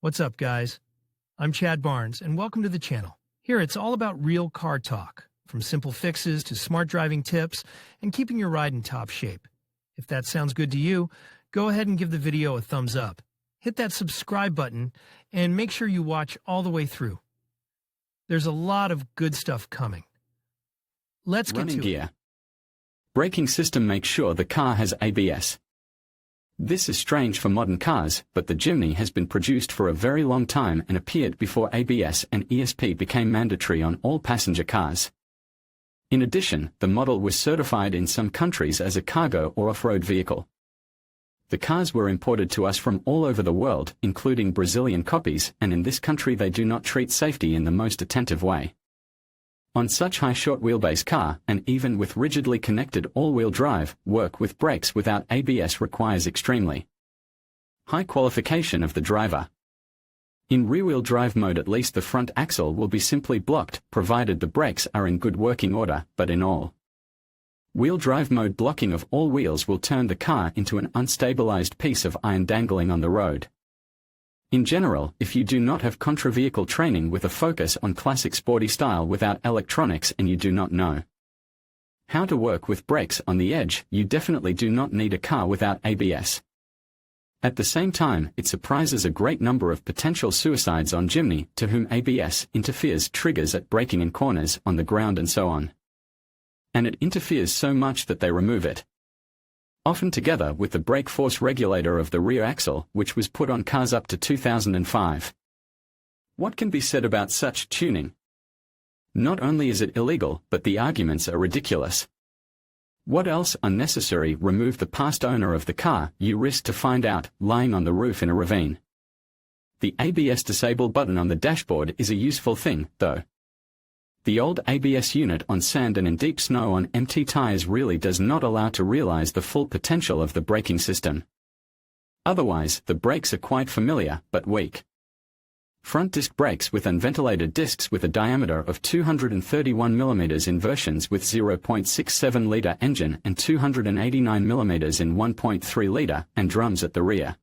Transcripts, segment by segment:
What's up, guys? I'm Chad Barnes, and welcome to the channel. Here, it's all about real car talk, from simple fixes to smart driving tips and keeping your ride in top shape. If that sounds good to you, go ahead and give the video a thumbs up. Hit that subscribe button and make sure you watch all the way through. There's a lot of good stuff coming. Let's get to it. Braking system makes sure the car has ABS. This is strange for modern cars, but the Jimny has been produced for a very long time and appeared before ABS and ESP became mandatory on all passenger cars. In addition, the model was certified in some countries as a cargo or off-road vehicle. The cars were imported to us from all over the world, including Brazilian copies, and in this country they do not treat safety in the most attentive way. On such high short wheelbase car, and even with rigidly connected all-wheel drive, work with brakes without ABS requires extremely high qualification of the driver. In rear-wheel drive mode, at least the front axle will be simply blocked, provided the brakes are in good working order, but in all-wheel drive mode, blocking of all wheels will turn the car into an unstabilized piece of iron dangling on the road. In general, if you do not have contra-vehicle training with a focus on classic sporty style without electronics and you do not know how to work with brakes on the edge, you definitely do not need a car without ABS. At the same time, it surprises a great number of potential suicides on Jimny, to whom ABS interferes triggers at braking in corners, on the ground and so on. And it interferes so much that they remove it, often together with the brake force regulator of the rear axle, which was put on cars up to 2005. What can be said about such tuning? Not only is it illegal, but the arguments are ridiculous. What else unnecessary? Remove the past owner of the car, you risk to find out, lying on the roof in a ravine. The ABS disable button on the dashboard is a useful thing, though. The old ABS unit on sand and in deep snow on empty tires really does not allow to realize the full potential of the braking system. Otherwise, the brakes are quite familiar, but weak. Front disc brakes with unventilated discs with a diameter of 231 mm in versions with 0.67-liter engine and 289 mm in 1.3-liter, and drums at the rear.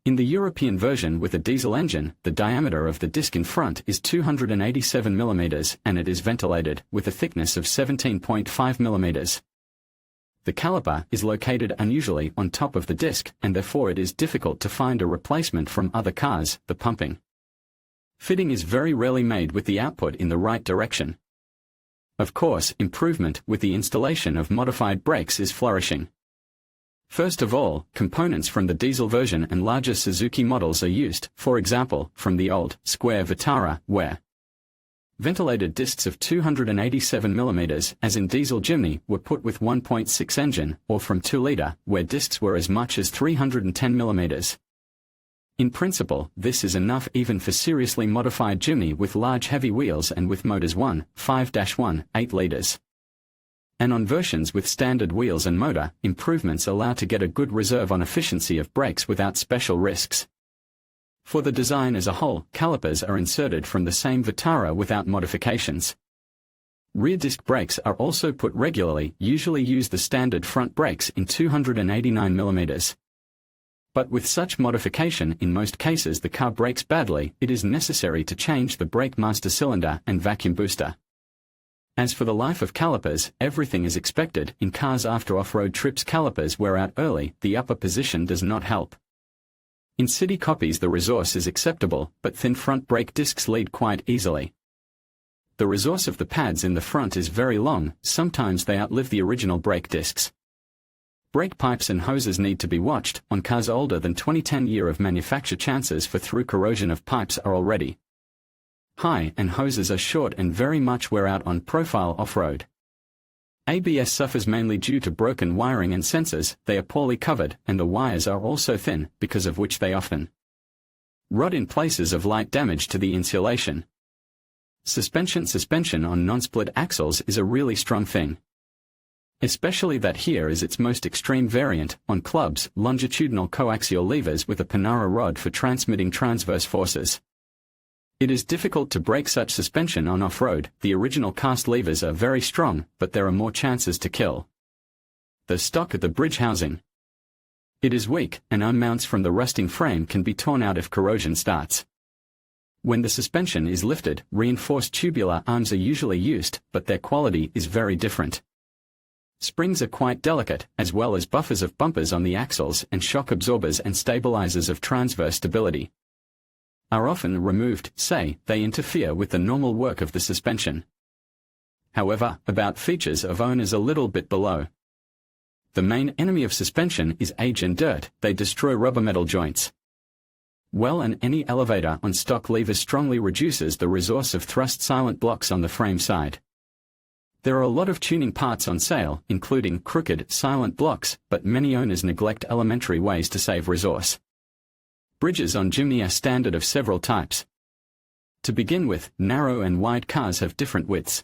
In the European version with a diesel engine, the diameter of the disc in front is 287 mm and it is ventilated, with a thickness of 17.5 mm. The caliper is located unusually on top of the disc, and therefore it is difficult to find a replacement from other cars. The pumping fitting is very rarely made with the output in the right direction. Of course, improvement with the installation of modified brakes is flourishing. First of all, components from the diesel version and larger Suzuki models are used, for example, from the old, square Vitara, where ventilated discs of 287 mm, as in diesel Jimny, were put with 1.6 engine, or from 2-liter, where discs were as much as 310 mm. In principle, this is enough even for seriously modified Jimny with large heavy wheels and with motors 1.5-1, 8 liters. And on versions with standard wheels and motor, improvements allow to get a good reserve on efficiency of brakes without special risks. For the design as a whole, calipers are inserted from the same Vitara without modifications. Rear disc brakes are also put regularly, usually use the standard front brakes in 289 mm. But with such modification, in most cases the car brakes badly, it is necessary to change the brake master cylinder and vacuum booster. As for the life of calipers, everything is expected. In cars after off-road trips, calipers wear out early, the upper position does not help. In city copies the resource is acceptable, but thin front brake discs lead quite easily. The resource of the pads in the front is very long, sometimes they outlive the original brake discs. Brake pipes and hoses need to be watched. On cars older than 2010 year of manufacture, chances for through corrosion of pipes are already high, and hoses are short and very much wear out on profile off-road. ABS suffers mainly due to broken wiring and sensors. They are poorly covered, and the wires are also thin, because of which they often rot in places of light damage to the insulation. Suspension on non-split axles is a really strong thing. Especially that here is its most extreme variant, on clubs, longitudinal coaxial levers with a Panara rod for transmitting transverse forces. It is difficult to break such suspension on off-road. The original cast levers are very strong, but there are more chances to kill the stock at the bridge housing. It is weak, and arm mounts from the rusting frame can be torn out if corrosion starts. When the suspension is lifted, reinforced tubular arms are usually used, but their quality is very different. Springs are quite delicate, as well as buffers of bumpers on the axles and shock absorbers and stabilizers of transverse stability are often removed, say, they interfere with the normal work of the suspension. However, about features of owners a little bit below. The main enemy of suspension is age and dirt. They destroy rubber metal joints. Well, and any elevator on stock levers strongly reduces the resource of thrust silent blocks on the frame side. There are a lot of tuning parts on sale, including crooked, silent blocks, but many owners neglect elementary ways to save resource. Bridges on Jimny are standard of several types. To begin with, narrow and wide cars have different widths.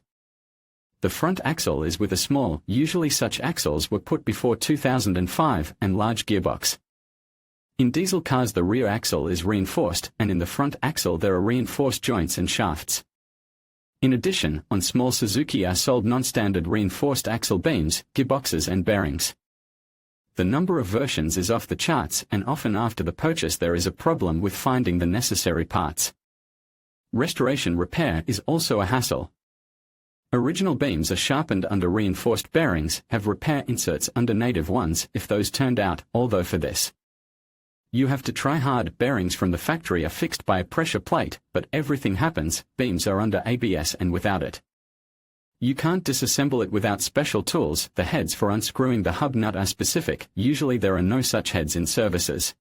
The front axle is with a small, usually such axles were put before 2005, and large gearbox. In diesel cars the rear axle is reinforced, and in the front axle there are reinforced joints and shafts. In addition, on small Suzuki are sold non-standard reinforced axle beams, gearboxes and bearings. The number of versions is off the charts, and often after the purchase there is a problem with finding the necessary parts. Restoration repair is also a hassle. Original beams are sharpened under reinforced bearings, have repair inserts under native ones if those turned out, although for this you have to try hard. Bearings from the factory are fixed by a pressure plate, but everything happens, beams are under ABS and without it. You can't disassemble it without special tools. The heads for unscrewing the hub nut are specific, usually there are no such heads in services.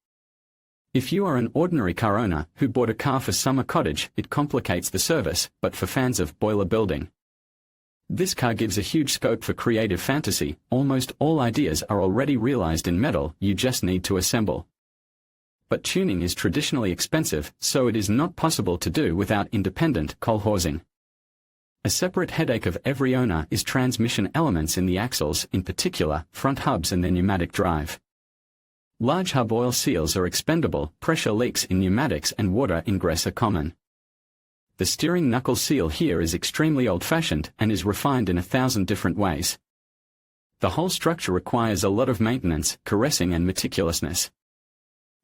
If you are an ordinary car owner who bought a car for summer cottage, it complicates the service, but for fans of boiler building, this car gives a huge scope for creative fantasy. Almost all ideas are already realized in metal, you just need to assemble. But tuning is traditionally expensive, so it is not possible to do without independent coal-horsing. A separate headache of every owner is transmission elements in the axles, in particular, front hubs and their pneumatic drive. Large hub oil seals are expendable, pressure leaks in pneumatics and water ingress are common. The steering knuckle seal here is extremely old-fashioned and is refined in 1,000 different ways. The whole structure requires a lot of maintenance, caressing and meticulousness.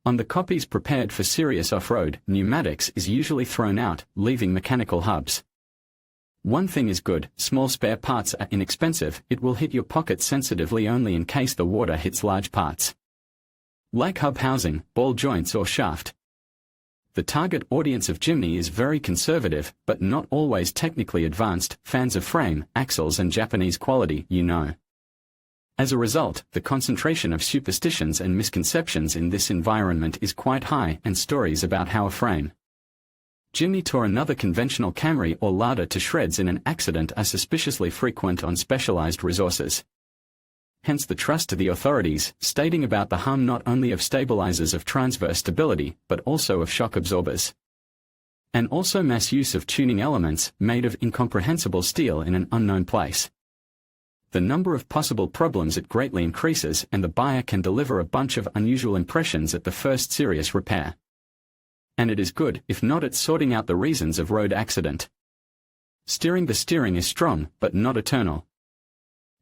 On the copies prepared for serious off-road, pneumatics is usually thrown out, leaving mechanical hubs. One thing is good, small spare parts are inexpensive, it will hit your pocket sensitively only in case the water hits large parts. Like hub housing, ball joints or shaft. The target audience of Jimny is very conservative, but not always technically advanced, fans of frame, axles and Japanese quality, you know. As a result, the concentration of superstitions and misconceptions in this environment is quite high, and stories about how a frame Jimny tore another conventional Camry or Lada to shreds in an accident are suspiciously frequent on specialized resources. Hence the trust to the authorities, stating about the harm not only of stabilizers of transverse stability, but also of shock absorbers. And also mass use of tuning elements, made of incomprehensible steel in an unknown place. The number of possible problems it greatly increases, and the buyer can deliver a bunch of unusual impressions at the first serious repair. And it is good, if not at sorting out the reasons of road accident. The steering is strong, but not eternal.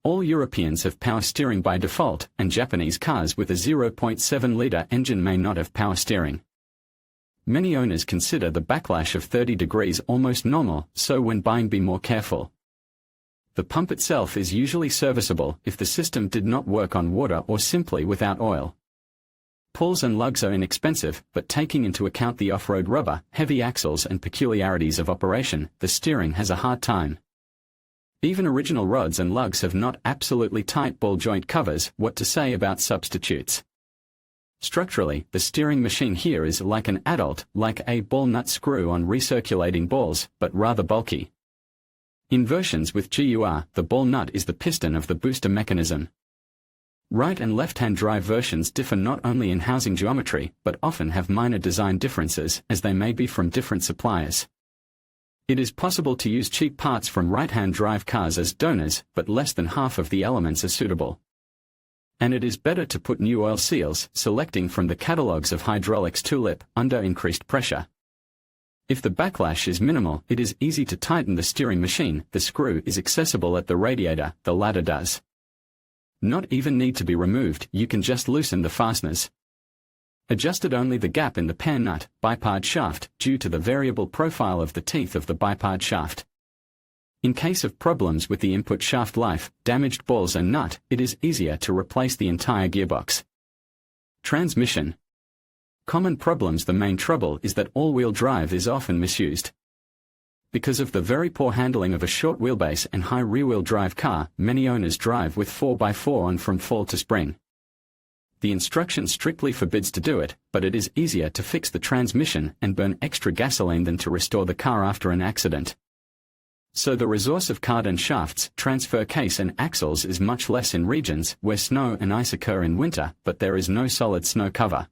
All Europeans have power steering by default, and Japanese cars with a 0.7-liter engine may not have power steering. Many owners consider the backlash of 30 degrees almost normal, so when buying be more careful. The pump itself is usually serviceable if the system did not work on water or simply without oil. Pulls and lugs are inexpensive, but taking into account the off-road rubber, heavy axles and peculiarities of operation, the steering has a hard time. Even original rods and lugs have not absolutely tight ball joint covers, what to say about substitutes. Structurally, the steering machine here is like an adult, like a ball nut screw on recirculating balls, but rather bulky. In versions with GUR, the ball nut is the piston of the booster mechanism. Right and left-hand drive versions differ not only in housing geometry, but often have minor design differences, as they may be from different suppliers. It is possible to use cheap parts from right-hand drive cars as donors, but less than half of the elements are suitable. And it is better to put new oil seals, selecting from the catalogues of hydraulics tulip, under increased pressure. If the backlash is minimal, it is easy to tighten the steering machine, the screw is accessible at the radiator, the ladder does not even need to be removed, you can just loosen the fasteners. Adjusted only the gap in the pan nut, bipart shaft, due to the variable profile of the teeth of the bipart shaft. In case of problems with the input shaft life, damaged balls and nut, it is easier to replace the entire gearbox. Transmission. Common problems. The main trouble is that all-wheel drive is often misused. Because of the very poor handling of a short wheelbase and high rear-wheel drive car, many owners drive with 4x4 on from fall to spring. The instruction strictly forbids to do it, but it is easier to fix the transmission and burn extra gasoline than to restore the car after an accident. So the resource of cardan shafts, transfer case and axles is much less in regions where snow and ice occur in winter, but there is no solid snow cover.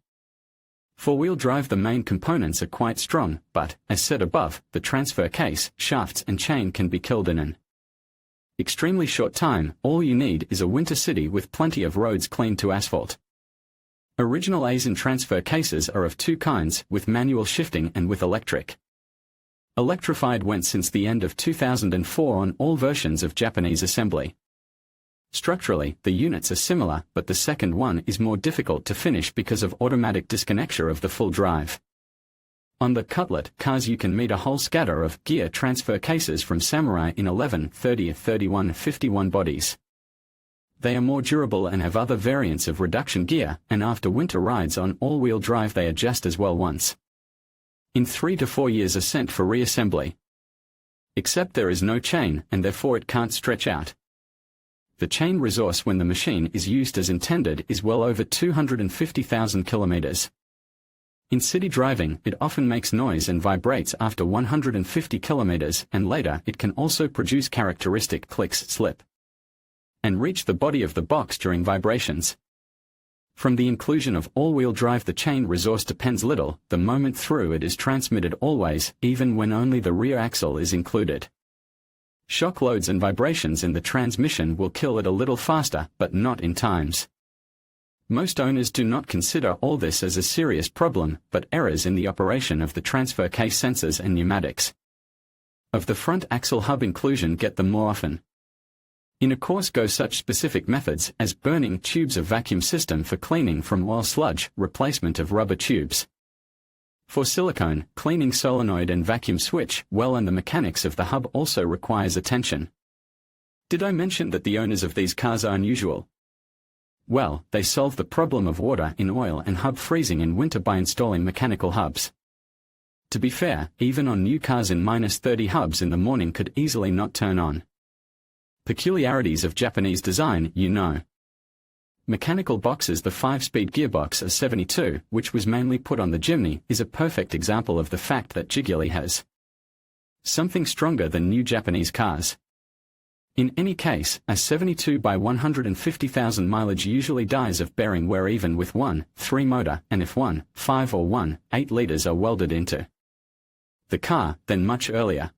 Four-wheel drive. The main components are quite strong, but, as said above, the transfer case, shafts and chain can be killed in an extremely short time. All you need is a winter city with plenty of roads clean to asphalt. Original Aisin transfer cases are of two kinds, with manual shifting and with electric. Electrified went since the end of 2004 on all versions of Japanese assembly. Structurally, the units are similar, but the second one is more difficult to finish because of automatic disconnecture of the full drive. On the Cutlet cars you can meet a whole scatter of gear transfer cases from Samurai in 11, 30, 31, 51 bodies. They are more durable and have other variants of reduction gear, and after winter rides on all-wheel drive they are just as well once in 3 to 4 years are sent for reassembly. Except there is no chain, and therefore it can't stretch out. The chain resource when the machine is used as intended is well over 250,000 kilometers. In city driving, it often makes noise and vibrates after 150 kilometers, and later it can also produce characteristic clicks, slip, and reach the body of the box during vibrations. From the inclusion of all-wheel drive the chain resource depends little. The moment through it is transmitted always, even when only the rear axle is included. Shock loads and vibrations in the transmission will kill it a little faster, but not in times. Most owners do not consider all this as a serious problem, but errors in the operation of the transfer case sensors and pneumatics of the front axle hub inclusion get them more often. In a course go such specific methods as burning tubes of vacuum system for cleaning from oil sludge, replacement of rubber tubes for silicone, cleaning solenoid and vacuum switch well, and the mechanics of the hub also requires attention. Did I mention that the owners of these cars are unusual? Well, they solve the problem of water in oil and hub freezing in winter by installing mechanical hubs. To be fair, even on new cars in -30 hubs in the morning could easily not turn on. Peculiarities of Japanese design, you know. Mechanical boxes. The 5-speed gearbox of 72, which was mainly put on the Jimny, is a perfect example of the fact that Jiggly has something stronger than new Japanese cars. In any case, a 72 by 150,000 mileage usually dies of bearing wear even with 1.3 motor, and if 1.5 or 1.8 liters are welded into the car, then much earlier.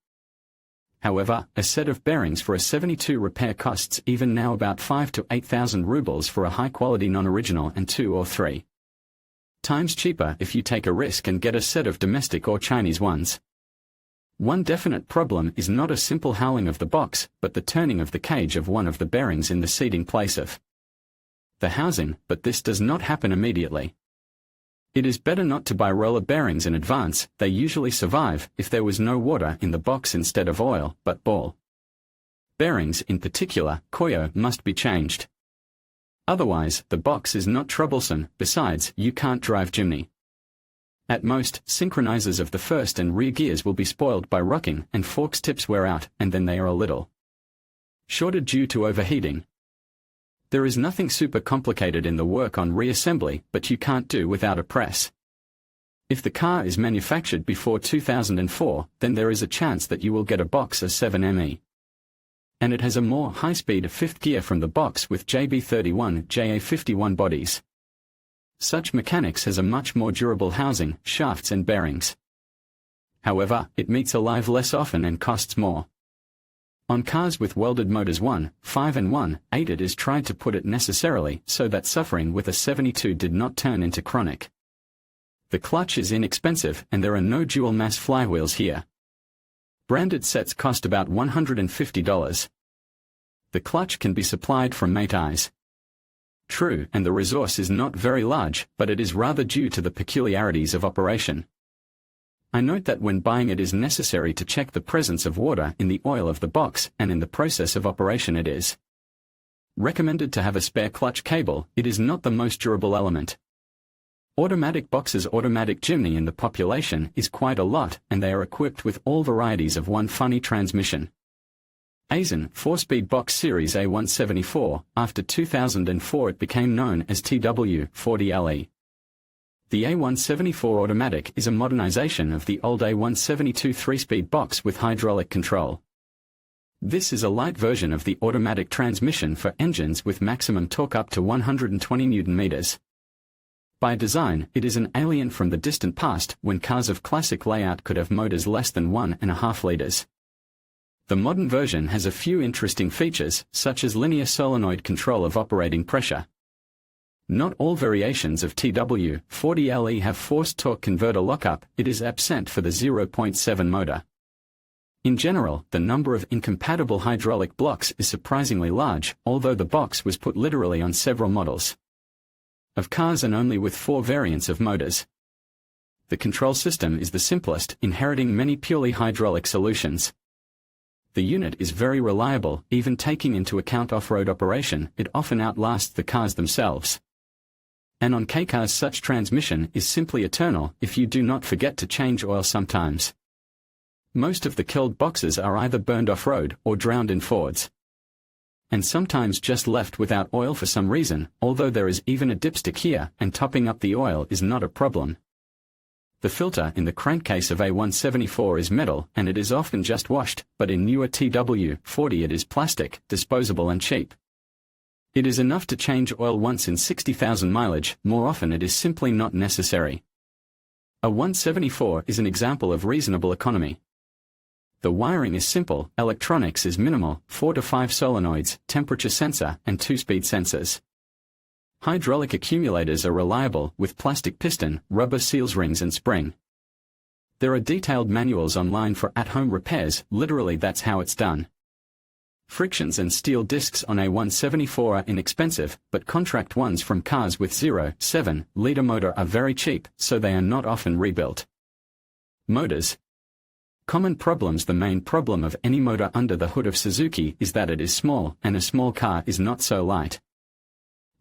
However, a set of bearings for a 72 repair costs even now about 5 to 8,000 rubles for a high-quality non-original, and 2 or 3 times cheaper if you take a risk and get a set of domestic or Chinese ones. One definite problem is not a simple howling of the box, but the turning of the cage of one of the bearings in the seating place of the housing, but this does not happen immediately. It is better not to buy roller bearings in advance. They usually survive if there was no water in the box instead of oil, but ball bearings, in particular, Koyo, must be changed. Otherwise, the box is not troublesome. Besides, you can't drive Jimny. At most, synchronizers of the first and rear gears will be spoiled by rocking, and forks tips wear out, and then they are a little shorted due to overheating. There is nothing super complicated in the work on reassembly, but you can't do without a press. If the car is manufactured before 2004, then there is a chance that you will get a box of 7ME. And it has a more high-speed fifth gear from the box with JB31, JA51 bodies. Such mechanics has a much more durable housing, shafts and bearings. However, it meets alive less often and costs more. On cars with welded motors 1.5 and 1.8 it is tried to put it necessarily so that suffering with a 72 did not turn into chronic. The clutch is inexpensive and there are no dual mass flywheels here. Branded sets cost about $150. The clutch can be supplied from Mateis. True, and the resource is not very large, but it is rather due to the peculiarities of operation. I note that when buying it is necessary to check the presence of water in the oil of the box, and in the process of operation it is recommended to have a spare clutch cable. It is not the most durable element. Automatic boxes. Automatic Jimny in the population is quite a lot, and they are equipped with all varieties of one funny transmission. Aisin 4-speed box series A174, after 2004 it became known as TW40LE. The A174 automatic is a modernization of the old A172 3-speed box with hydraulic control. This is a light version of the automatic transmission for engines with maximum torque up to 120 Nm. By design, it is an alien from the distant past when cars of classic layout could have motors less than 1.5 liters. The modern version has a few interesting features, such as linear solenoid control of operating pressure. Not all variations of TW40LE have forced torque converter lockup. It is absent for the 0.7 motor. In general, the number of incompatible hydraulic blocks is surprisingly large, although the box was put literally on several models of cars and only with 4 variants of motors. The control system is the simplest, inheriting many purely hydraulic solutions. The unit is very reliable, even taking into account off-road operation. It often outlasts the cars themselves. And on K-cars such transmission is simply eternal if you do not forget to change oil sometimes. Most of the killed boxes are either burned off-road or drowned in Fords. And sometimes just left without oil for some reason, although there is even a dipstick here, and topping up the oil is not a problem. The filter in the crankcase of A174 is metal, and it is often just washed, but in newer TW40 it is plastic, disposable and cheap. It is enough to change oil once in 60,000 mileage. More often it is simply not necessary. A 174 is an example of reasonable economy. The wiring is simple, electronics is minimal, 4 to 5 solenoids, temperature sensor, and 2-speed sensors. Hydraulic accumulators are reliable, with plastic piston, rubber seals rings and spring. There are detailed manuals online for at-home repairs. Literally that's how it's done. Frictions and steel discs on a 174 are inexpensive, but contract ones from cars with 0.7 liter motor are very cheap, so they are not often rebuilt. Motors. Common problems. The main problem of any motor under the hood of Suzuki is that it is small, and a small car is not so light.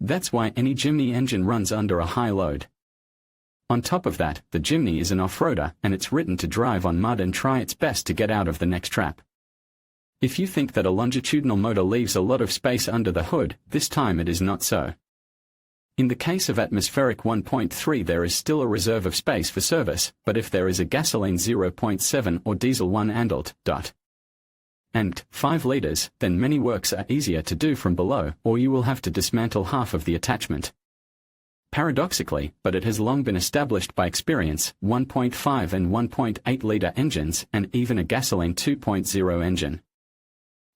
That's why any Jimny engine runs under a high load. On top of that, the Jimny is an off-roader, and it's written to drive on mud and try its best to get out of the next trap. If you think that a longitudinal motor leaves a lot of space under the hood, this time it is not so. In the case of atmospheric 1.3 there is still a reserve of space for service, but if there is a gasoline 0.7 or diesel 1 and 5 liters, then many works are easier to do from below, or you will have to dismantle half of the attachment. Paradoxically, but it has long been established by experience, 1.5 and 1.8 liter engines, and even a gasoline 2.0 engine,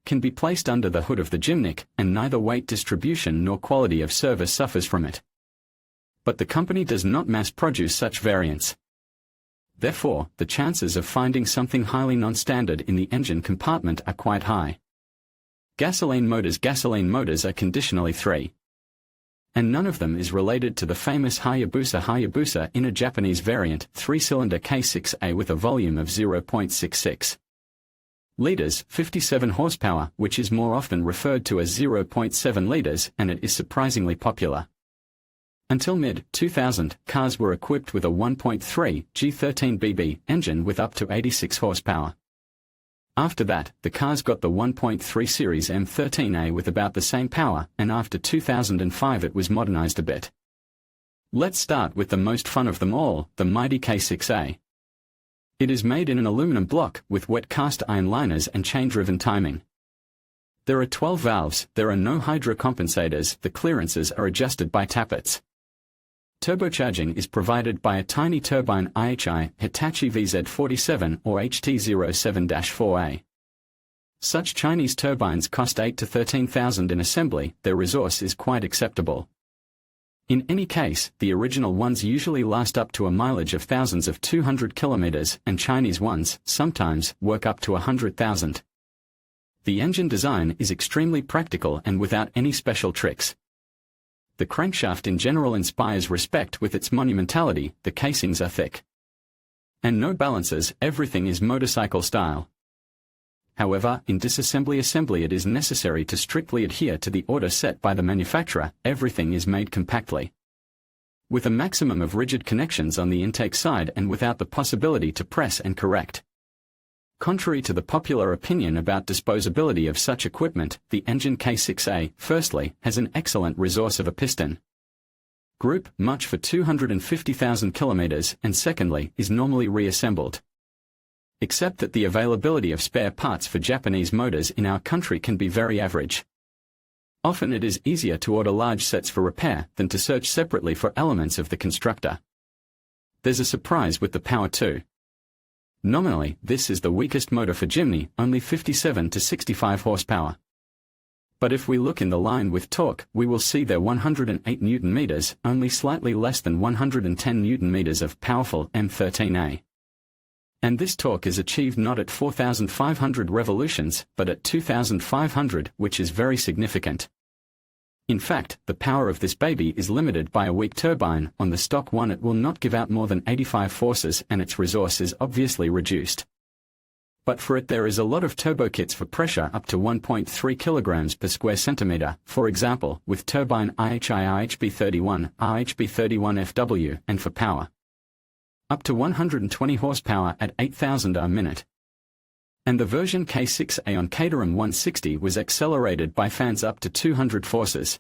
can be placed under the hood of the Jimny, and neither weight distribution nor quality of service suffers from it. But the company does not mass produce such variants. Therefore, the chances of finding something highly non-standard in the engine compartment are quite high. Gasoline motors are conditionally 3. And none of them is related to the famous Hayabusa in a Japanese variant, 3-cylinder K6A with a volume of 0.66 liters, 57 horsepower, which is more often referred to as 0.7 liters, and it is surprisingly popular. Until mid-2000, cars were equipped with a 1.3 G13BB engine with up to 86 horsepower. After that, the cars got the 1.3 series M13A with about the same power, and after 2005 it was modernized a bit. Let's start with the most fun of them all, the mighty K6A. It is made in an aluminum block, with wet cast iron liners and chain-driven timing. There are 12 valves, there are no hydrocompensators, the clearances are adjusted by tappets. Turbocharging is provided by a tiny turbine IHI Hitachi VZ47 or HT07-4A. Such Chinese turbines cost 8 to 13,000 in assembly. Their resource is quite acceptable. In any case, the original ones usually last up to a mileage of thousands of 200 kilometers, and Chinese ones, sometimes, work up to 100,000. The engine design is extremely practical and without any special tricks. The crankshaft in general inspires respect with its monumentality, the casings are thick. And no balances, everything is motorcycle style. However, in disassembly it is necessary to strictly adhere to the order set by the manufacturer, everything is made compactly, with a maximum of rigid connections on the intake side and without the possibility to press and correct. Contrary to the popular opinion about disposability of such equipment, the engine K6A, firstly, has an excellent resource of a piston group, much for 250,000 kilometers, and secondly, is normally reassembled. Except that the availability of spare parts for Japanese motors in our country can be very average. Often it is easier to order large sets for repair than to search separately for elements of the constructor. There's a surprise with the power too. Nominally, this is the weakest motor for Jimny, only 57 to 65 horsepower. But if we look in the line with torque, we will see there 108 Nm, only slightly less than 110 Nm of powerful M13A. And this torque is achieved not at 4,500 revolutions, but at 2,500, which is very significant. In fact, the power of this baby is limited by a weak turbine. On the stock one it will not give out more than 85 forces and its resource is obviously reduced. But for it there is a lot of turbo kits for pressure up to 1.3 kilograms per square centimeter, for example, with turbine IHB31, IHB31FW, and for power up to 120 horsepower at 8,000 a minute. And the version K6A on Caterham 160 was accelerated by fans up to 200 forces.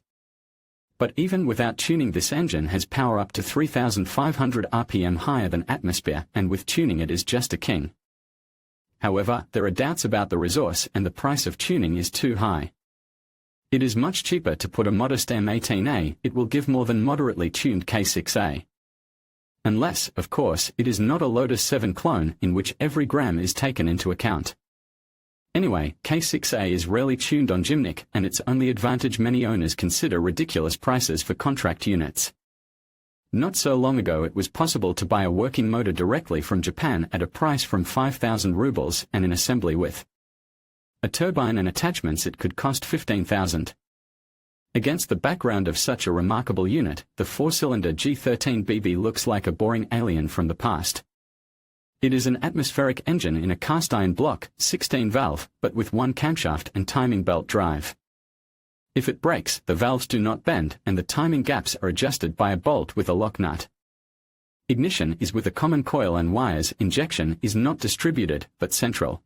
But even without tuning, this engine has power up to 3,500 RPM higher than atmosphere, and with tuning it is just a king. However, there are doubts about the resource and the price of tuning is too high. It is much cheaper to put a modest M18A, it will give more than moderately tuned K6A. Unless, of course, it is not a Lotus 7 clone in which every gram is taken into account. Anyway, K6A is rarely tuned on Jimny, and its only advantage many owners consider ridiculous prices for contract units. Not so long ago it was possible to buy a working motor directly from Japan at a price from 5,000 rubles and in assembly with a turbine and attachments it could cost 15,000. Against the background of such a remarkable unit, the 4-cylinder G13BB looks like a boring alien from the past. It is an atmospheric engine in a cast-iron block, 16-valve, but with one camshaft and timing belt drive. If it breaks, the valves do not bend and the timing gaps are adjusted by a bolt with a lock nut. Ignition is with a common coil and wires, injection is not distributed, but central.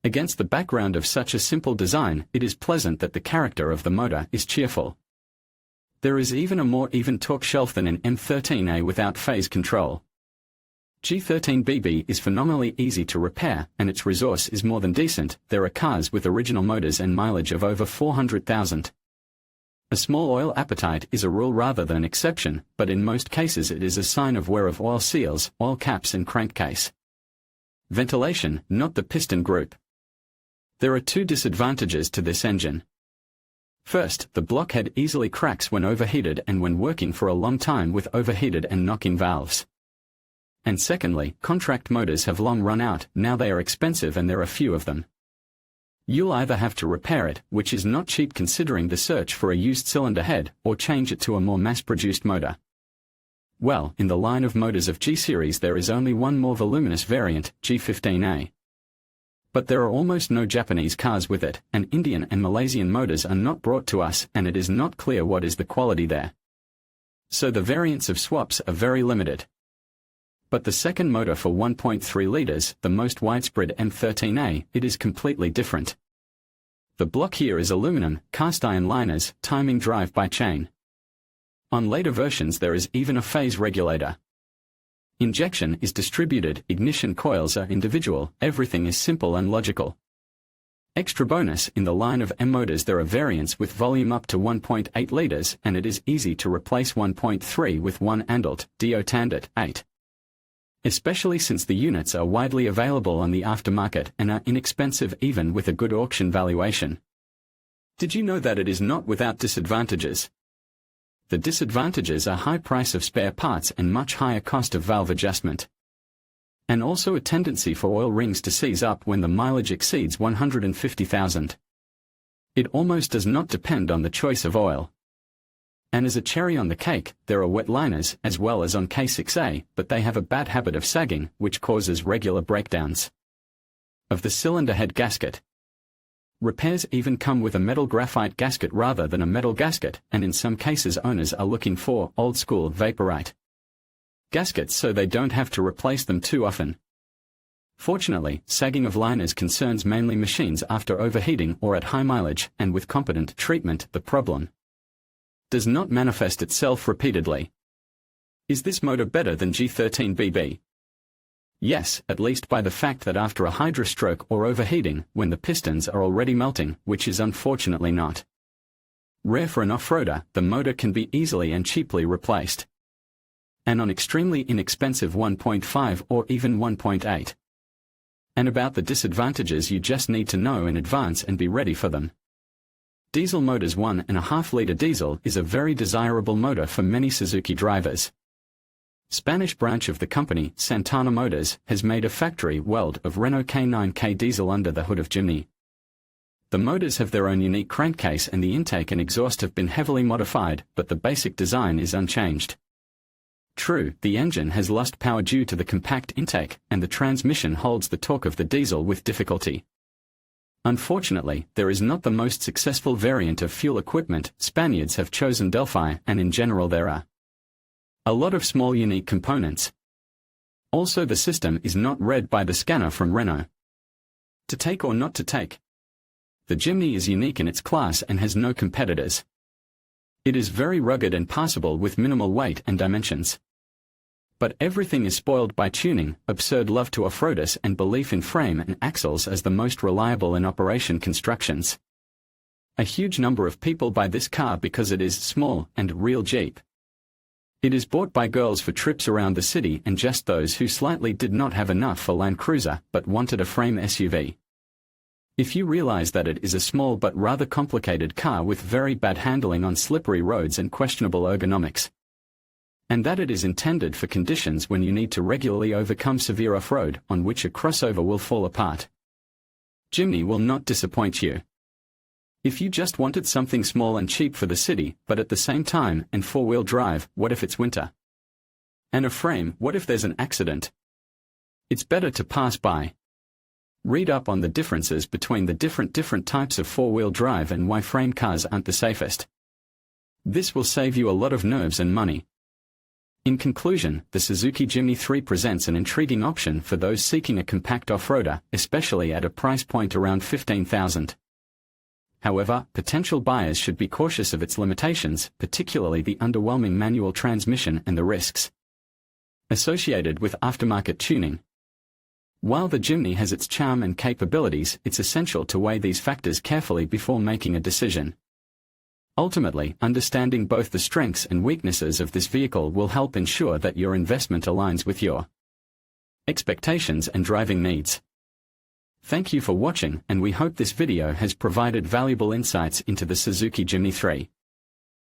Against the background of such a simple design, it is pleasant that the character of the motor is cheerful. There is even a more even torque shelf than in M13A without phase control. G13BB is phenomenally easy to repair, and its resource is more than decent. There are cars with original motors and mileage of over 400,000. A small oil appetite is a rule rather than an exception, but in most cases it is a sign of wear of oil seals, oil caps and crankcase. Ventilation, not the piston group. There are two disadvantages to this engine. First, the blockhead easily cracks when overheated and when working for a long time with overheated and knock-in valves. And secondly, contract motors have long run out, now they are expensive and there are few of them. You'll either have to repair it, which is not cheap considering the search for a used cylinder head, or change it to a more mass-produced motor. Well, in the line of motors of G-series there is only one more voluminous variant, G15A. But there are almost no Japanese cars with it, and Indian and Malaysian motors are not brought to us, and it is not clear what is the quality there. So the variants of swaps are very limited. But the second motor for 1.3 liters, the most widespread M13A, it is completely different. The block here is aluminum, cast iron liners, timing drive by chain. On later versions there is even a phase regulator. Injection is distributed, ignition coils are individual, everything is simple and logical. Extra bonus, in the line of M motors there are variants with volume up to 1.8 liters and it is easy to replace 1.3 with 1 adult, Diotandit 8. Especially since the units are widely available on the aftermarket and are inexpensive even with a good auction valuation. Did you know that it is not without disadvantages? The disadvantages are high price of spare parts and much higher cost of valve adjustment. And also a tendency for oil rings to seize up when the mileage exceeds 150,000. It almost does not depend on the choice of oil. And as a cherry on the cake, there are wet liners as well as on K6A, but they have a bad habit of sagging, which causes regular breakdowns of the cylinder head gasket. Repairs even come with a metal graphite gasket rather than a metal gasket, and in some cases owners are looking for old-school vaporite gaskets so they don't have to replace them too often. Fortunately, sagging of liners concerns mainly machines after overheating or at high mileage, and with competent treatment the problem does not manifest itself repeatedly. Is this motor better than G13BB? Yes, at least by the fact that after a hydrostroke or overheating, when the pistons are already melting, which is unfortunately not rare for an off-roader, the motor can be easily and cheaply replaced. And on extremely inexpensive 1.5 or even 1.8. And about the disadvantages you just need to know in advance and be ready for them. Diesel motors. 1.5-liter diesel is a very desirable motor for many Suzuki drivers. Spanish branch of the company, Santana Motors, has made a factory weld of Renault K9K diesel under the hood of Jimny. The motors have their own unique crankcase and the intake and exhaust have been heavily modified, but the basic design is unchanged. True, the engine has lost power due to the compact intake, and the transmission holds the torque of the diesel with difficulty. Unfortunately, there is not the most successful variant of fuel equipment. Spaniards have chosen Delphi, and in general there are a lot of small unique components. Also, the system is not read by the scanner from Renault. To take or not to take? The Jimny is unique in its class and has no competitors. It is very rugged and passable with minimal weight and dimensions. But everything is spoiled by tuning, absurd love to off-roaders and belief in frame and axles as the most reliable in operation constructions. A huge number of people buy this car because it is small and real Jeep. It is bought by girls for trips around the city and just those who slightly did not have enough for Land Cruiser but wanted a frame SUV. If you realize that it is a small but rather complicated car with very bad handling on slippery roads and questionable ergonomics, and that it is intended for conditions when you need to regularly overcome severe off-road on which a crossover will fall apart, Jimny will not disappoint you. If you just wanted something small and cheap for the city, but at the same time and four-wheel drive, what if it's winter? And a frame, what if there's an accident? It's better to pass by. Read up on the differences between the different types of four-wheel drive and why frame cars aren't the safest. This will save you a lot of nerves and money. In conclusion, the Suzuki Jimny III presents an intriguing option for those seeking a compact off-roader, especially at a price point around $15,000. However, potential buyers should be cautious of its limitations, particularly the underwhelming manual transmission and the risks associated with aftermarket tuning. While the Jimny has its charm and capabilities, it's essential to weigh these factors carefully before making a decision. Ultimately, understanding both the strengths and weaknesses of this vehicle will help ensure that your investment aligns with your expectations and driving needs. Thank you for watching, and we hope this video has provided valuable insights into the Suzuki Jimny III.